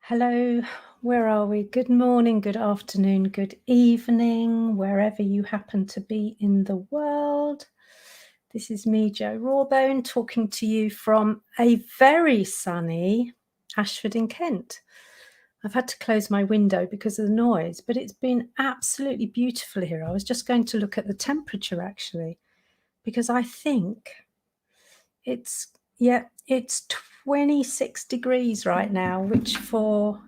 Hello, where are we? Good morning, good afternoon, good evening, wherever you happen to be in the world. This is me, Jo Rawbone, talking to you from a very sunny Ashford in Kent. I've had to close my window because of the noise, but it's been absolutely beautiful here. I was just going to look at the temperature actually, because I think it's 26 degrees right now, which for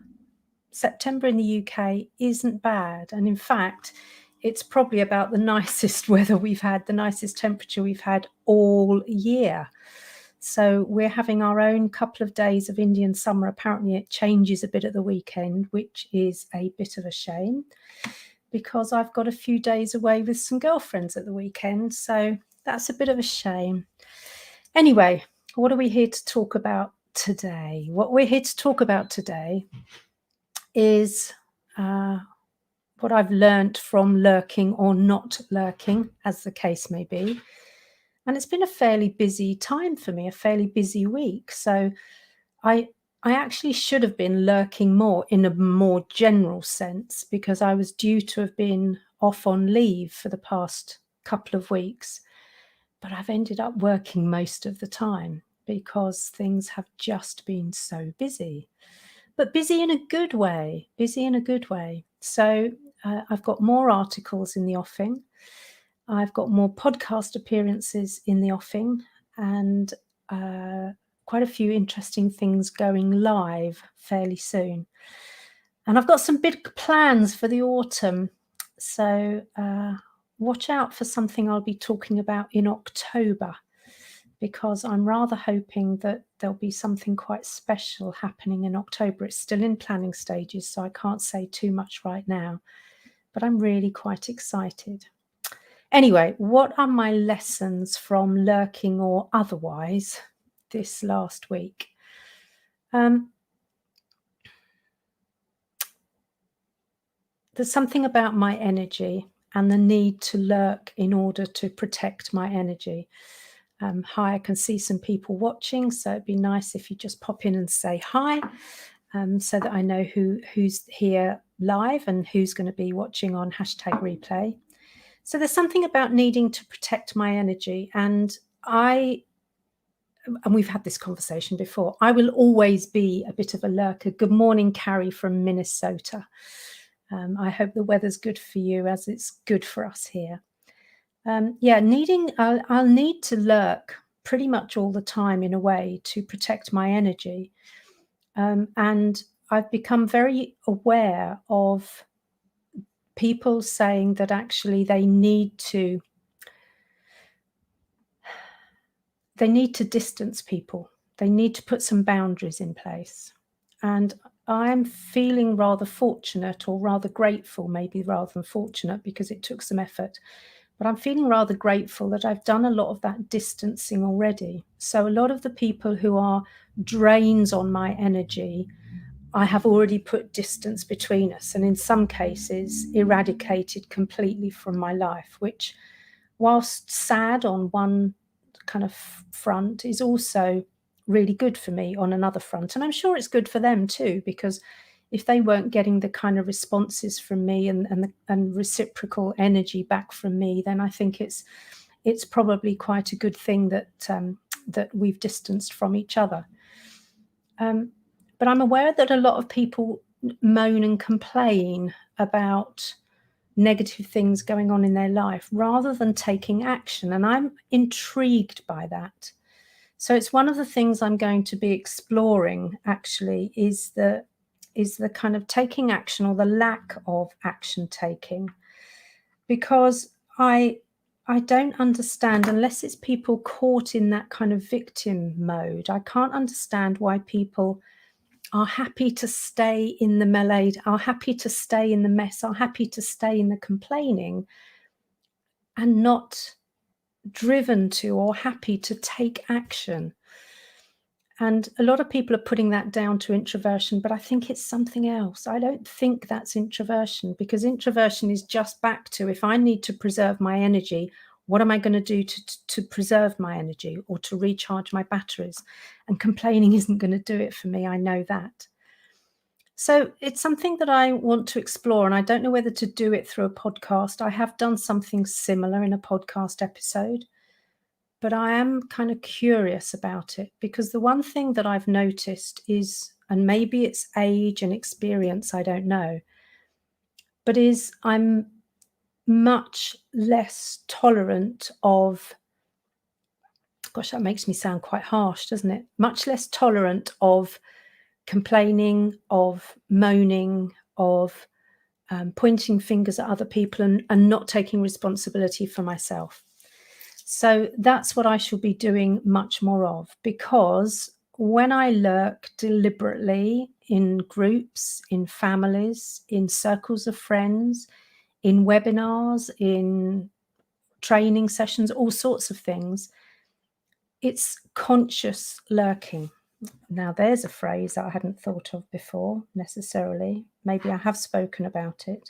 September in the UK isn't bad. And in fact, it's probably about the nicest weather we've had, the nicest temperature we've had all year. So we're having our own couple of days of Indian summer. Apparently it changes a bit at the weekend, which is a bit of a shame because I've got a few days away with some girlfriends at the weekend. So that's a bit of a shame. Anyway, what are we here to talk about today? What we're here to talk about today is what I've learnt from lurking or not lurking, as the case may be. And it's been a fairly busy time for me, a fairly busy week. So I actually should have been lurking more in a more general sense because I was due to have been off on leave for the past couple of weeks. But I've ended up working most of the time because things have just been so busy. But busy in a good way, So I've got more articles in the offing. I've got more podcast appearances in the offing and quite a few interesting things going live fairly soon. And I've got some big plans for the autumn. So watch out for something I'll be talking about in October, because I'm rather hoping that there'll be something quite special happening in October. It's still in planning stages, so I can't say too much right now, but I'm really quite excited. Anyway, what are my lessons from lurking or otherwise this last week? There's something about my energy and the need to lurk in order to protect my energy. Hi, I can see some people watching, so it'd be nice if you just pop in and say hi, so that I know who's here live and who's going to be watching on #replay. So there's something about needing to protect my energy, and we've had this conversation before. I will always be a bit of a lurker. Good morning, Carrie from Minnesota. I hope the weather's good for you as it's good for us here. I'll need to lurk pretty much all the time in a way to protect my energy. And I've become very aware of people saying that actually they need to distance people. They need to put some boundaries in place. And I'm feeling rather fortunate, or rather grateful, maybe rather than fortunate, because it took some effort. But I'm feeling rather grateful that I've done a lot of that distancing already. So a lot of the people who are drains on my energy, I have already put distance between us, and in some cases eradicated completely from my life, which, whilst sad on one kind of front, is also really good for me on another front. And I'm sure it's good for them too, because if they weren't getting the kind of responses from me and reciprocal energy back from me, then I think it's probably quite a good thing that we've distanced from each other. But I'm aware that a lot of people moan and complain about negative things going on in their life rather than taking action, and I'm intrigued by that. So it's one of the things I'm going to be exploring actually, is the kind of taking action or the lack of action taking, because I don't understand, unless it's people caught in that kind of victim mode, I can't understand why people are happy to stay in the melee, are happy to stay in the mess, are happy to stay in the complaining, and not driven to or happy to take action. And a lot of people are putting that down to introversion, but I think it's something else. I don't think that's introversion, because introversion is just back to, if I need to preserve my energy, what am I going to do to preserve my energy or to recharge my batteries? And complaining isn't going to do it for me. I know that. So it's something that I want to explore, and I don't know whether to do it through a podcast. I have done something similar in a podcast episode, but I am kind of curious about it because the one thing that I've noticed is, and maybe it's age and experience, I don't know, but is I'm much less tolerant of, gosh, that makes me sound quite harsh, doesn't it? Much less tolerant of complaining, of moaning, of pointing fingers at other people and not taking responsibility for myself. So that's what I should be doing much more of, because when I lurk deliberately in groups, in families, in circles of friends, in webinars, in training sessions, all sorts of things, it's conscious lurking. Now, there's a phrase that I hadn't thought of before necessarily. Maybe I have spoken about it,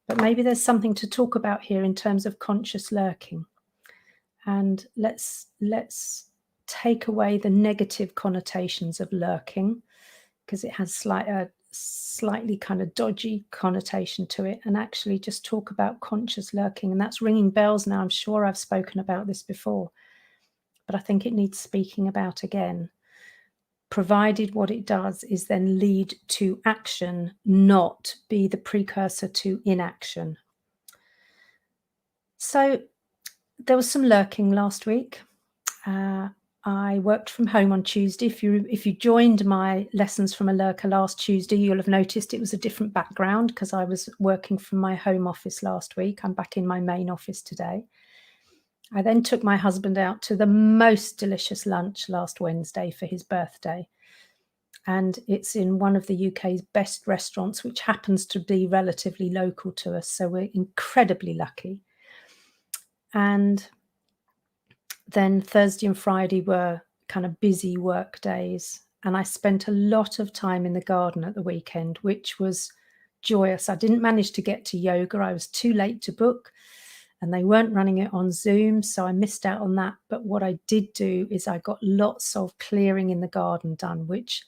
but maybe there's something to talk about here in terms of conscious lurking. And let's take away the negative connotations of lurking, because it has slightly kind of dodgy connotation to it, and actually just talk about conscious lurking. And that's ringing bells now. I'm sure I've spoken about this before, but I think it needs speaking about again, provided what it does is then lead to action, not be the precursor to inaction. So there was some lurking last week. I worked from home on Tuesday. If you joined my lessons from a lurker last Tuesday, you'll have noticed it was a different background because I was working from my home office last week. I'm back in my main office today. I then took my husband out to the most delicious lunch last Wednesday for his birthday. And it's in one of the UK's best restaurants, which happens to be relatively local to us. So we're incredibly lucky. And then Thursday and Friday were kind of busy work days. And I spent a lot of time in the garden at the weekend, which was joyous. I didn't manage to get to yoga. I was too late to book and they weren't running it on Zoom. So I missed out on that. But what I did do is I got lots of clearing in the garden done, which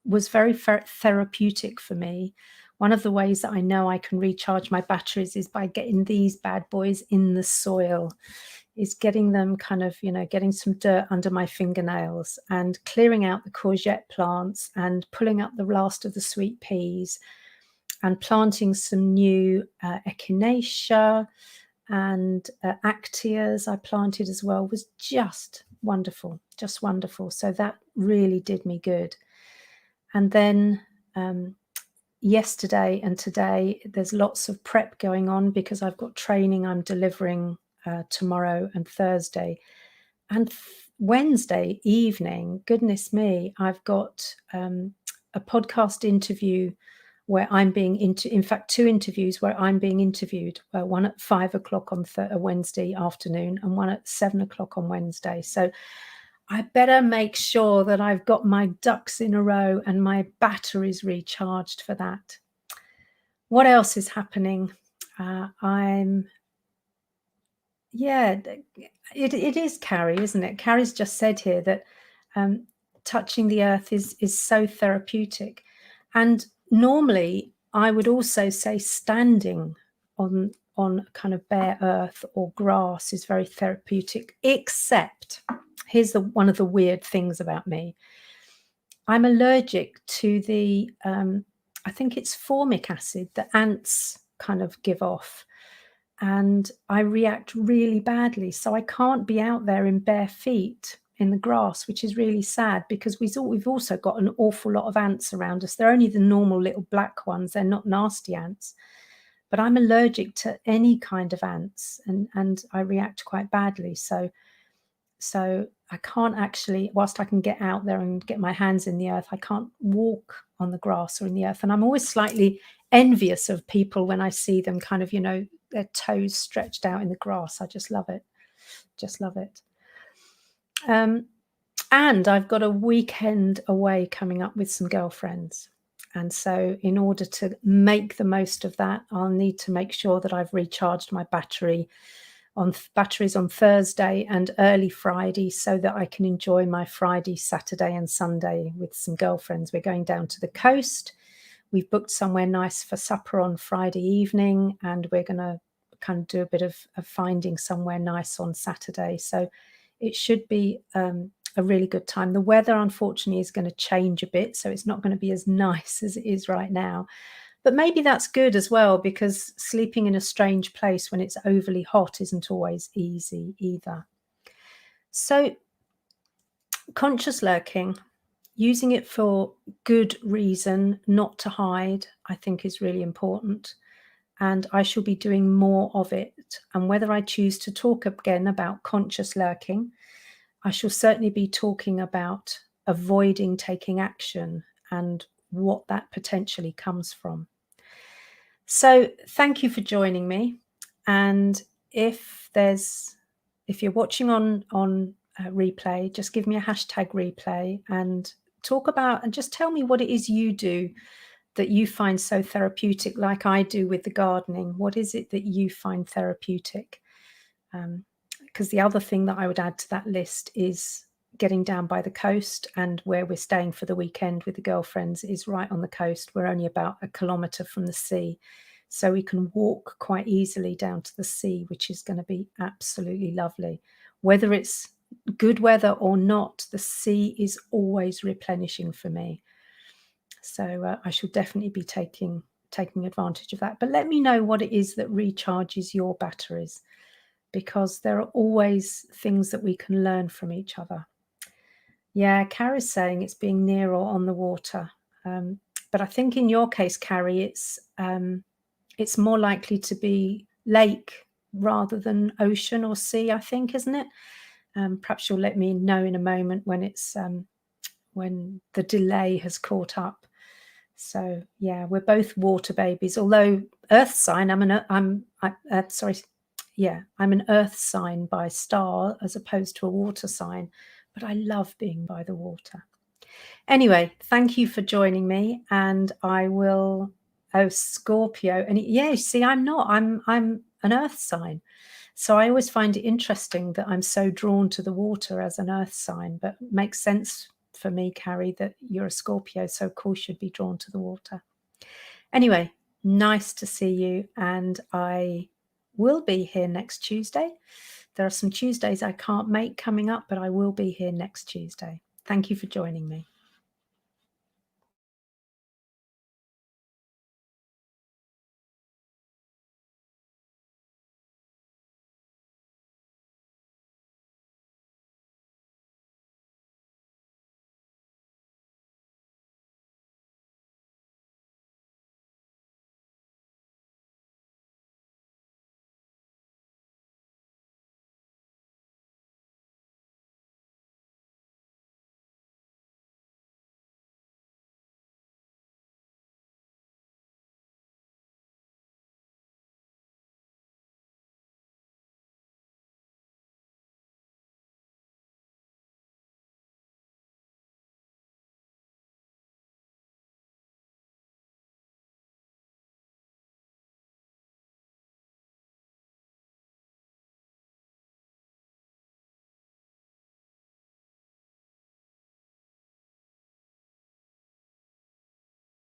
was very therapeutic for me. One of the ways that I know I can recharge my batteries is by getting these bad boys in the soil, is getting them kind of, getting some dirt under my fingernails and clearing out the courgette plants and pulling up the last of the sweet peas and planting some new echinacea and actias I planted as well. Was just wonderful, just wonderful. So that really did me good. And then yesterday and today, there's lots of prep going on because I've got training I'm delivering tomorrow and Thursday. And Wednesday evening, goodness me, I've got a podcast interview where I'm being in fact, 2 interviews where I'm being interviewed, one at 5 o'clock on Wednesday afternoon and one at 7 o'clock on Wednesday. So I better make sure that I've got my ducks in a row and my batteries recharged for that. What else is happening? It is Carrie, isn't it? Carrie's just said here that touching the earth is so therapeutic. And normally I would also say standing on kind of bare earth or grass is very therapeutic, except here's one of the weird things about me. I'm allergic to the, I think it's formic acid that ants kind of give off. And I react really badly. So I can't be out there in bare feet in the grass, which is really sad because we've also got an awful lot of ants around us. They're only the normal little black ones. They're not nasty ants. But I'm allergic to any kind of ants and I react quite badly. So I can't actually, whilst I can get out there and get my hands in the earth, I can't walk on the grass or in the earth. And I'm always slightly envious of people when I see them kind of, their toes stretched out in the grass. I just love it. Just love it. And I've got a weekend away coming up with some girlfriends. And so in order to make the most of that, I'll need to make sure that I've recharged my batteries on Thursday and early Friday so that I can enjoy my Friday, Saturday and Sunday with some girlfriends. We're going down to the coast we've booked somewhere nice for supper on Friday evening, and we're going to kind of do a bit of finding somewhere nice on Saturday. So it should be a really good time. The weather, unfortunately, is going to change a bit, so it's not going to be as nice as it is right now. But maybe that's good as well, because sleeping in a strange place when it's overly hot isn't always easy either. So conscious lurking, using it for good reason, not to hide, I think is really important. And I shall be doing more of it. And whether I choose to talk again about conscious lurking, I shall certainly be talking about avoiding taking action and what that potentially comes from. So thank you for joining me. And if you're watching on replay, just give me a hashtag replay and talk about, and just tell me what it is you do that you find so therapeutic, like I do with the gardening. What is it that you find therapeutic? Because the other thing that I would add to that list is getting down by the coast, and where we're staying for the weekend with the girlfriends is right on the coast. We're only about 1 kilometre from the sea, so we can walk quite easily down to the sea, which is going to be absolutely lovely. Whether it's good weather or not, the sea is always replenishing for me. So I shall definitely be taking advantage of that. But let me know what it is that recharges your batteries, because there are always things that we can learn from each other. Yeah, Carrie's saying it's being near or on the water. But I think in your case, Carrie, it's more likely to be lake rather than ocean or sea, I think, isn't it? Perhaps you'll let me know in a moment when it's when the delay has caught up. So yeah, we're both water babies. Although earth sign, I'm an earth sign by star as opposed to a water sign, but I love being by the water. Anyway, thank you for joining me, and I will. Oh, Scorpio, and yeah, see, I'm not. I'm an earth sign, so I always find it interesting that I'm so drawn to the water as an earth sign. But it makes sense for me, Carrie, that you're a Scorpio, so of course you'd be drawn to the water. Anyway, nice to see you, and I will be here next Tuesday. There are some Tuesdays I can't make coming up, but I will be here next Tuesday. Thank you for joining me.